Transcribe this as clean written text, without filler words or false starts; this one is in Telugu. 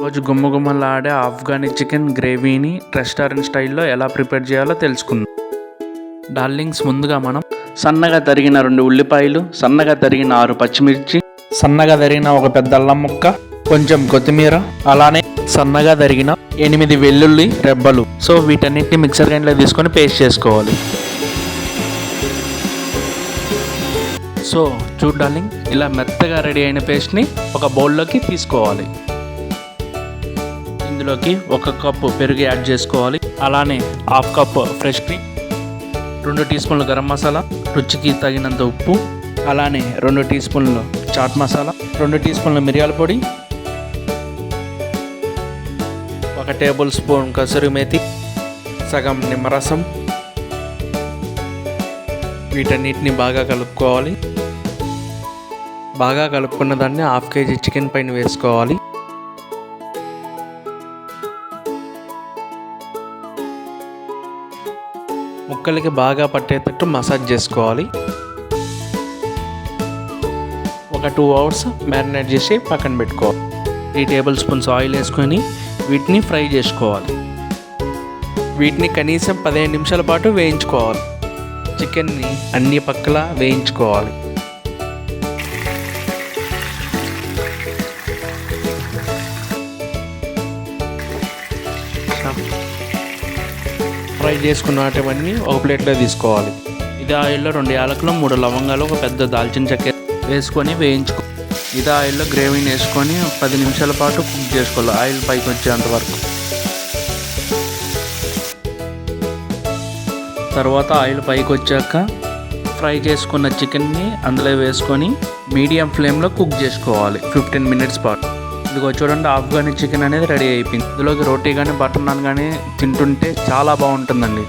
రోజు గుమ్మగుమ్మలాడే ఆఫ్ఘనీ చికెన్ గ్రేవీని రెస్టారెంట్ స్టైల్లో ఎలా ప్రిపేర్ చేయాలో తెలుసుకుందాం. డార్లింగ్స్, ముందుగా మనం సన్నగా తరిగిన 2 ఉల్లిపాయలు, సన్నగా తరిగిన 6 పచ్చిమిర్చి, సన్నగా తరిగిన ఒక పెద్ద అల్లం ముక్క, కొంచెం కొత్తిమీర, అలానే సన్నగా తరిగిన 8 వెల్లుల్లి రెబ్బలు. సో వీటన్నిటిని మిక్సర్ గ్రైండర్లో తీసుకొని పేస్ట్ చేసుకోవాలి. సో చూడు డార్లింగ్, ఇలా మెత్తగా రెడీ అయిన పేస్ట్ని ఒక బౌల్లోకి తీసుకోవాలి. ఇందులోకి 1 కప్పు పెరుగు యాడ్ చేసుకోవాలి. అలానే 1/2 కప్పు ఫ్రెష్ క్రీమ్, 2 టీ స్పూన్లు గరం మసాలా, రుచికి తగినంత ఉప్పు, అలానే 2 టీ స్పూన్లు చాట్ మసాలా, 2 టీ స్పూన్ల మిరియాల పొడి, 1 టేబుల్ స్పూన్ కసూరి మేతి, సగం నిమ్మరసం. వీటన్నిటిని బాగా కలుపుకోవాలి. బాగా కలుపుకున్న దాన్ని 1/2 కేజీ చికెన్ పైన వేసుకోవాలి. ముక్కలకి బాగా పట్టేటట్టు మసాజ్ చేసుకోవాలి. ఒక 2 అవర్స్ మ్యారినేట్ చేసి పక్కన పెట్టుకోవాలి. 3 టేబుల్ స్పూన్స్ ఆయిల్ వేసుకొని వీటిని ఫ్రై చేసుకోవాలి. వీటిని కనీసం 15 నిమిషాల పాటు వేయించుకోవాలి. చికెన్ని అన్ని పక్కల వేయించుకోవాలి. ఫ్రై చేసుకున్నవన్నీ ఒక ప్లేట్లో తీసుకోవాలి. ఇదే ఆయిల్లో 2 యాలకులు, 3 లవంగాలు, ఒక పెద్ద దాల్చిన చెక్క వేసుకొని వేయించుకో. ఇదే ఆయిల్లో గ్రేవీని వేసుకొని 10 నిమిషాల పాటు కుక్ చేసుకోవాలి, ఆయిల్ పైకి వచ్చేంత వరకు. తర్వాత ఆయిల్ పైకి వచ్చాక ఫ్రై చేసుకున్న చికెన్ని అందులో వేసుకొని మీడియం ఫ్లేమ్లో కుక్ చేసుకోవాలి 15 మినిట్స్ పాటు. ఇదిగో చూడండి, ఆఫ్ఘనీ చికెన్ అనేది రెడీ అయిపోయింది. ఇందులోకి రోటీ కానీ బటర్ నాన్ కానీ తింటుంటే చాలా బాగుంటుందండి.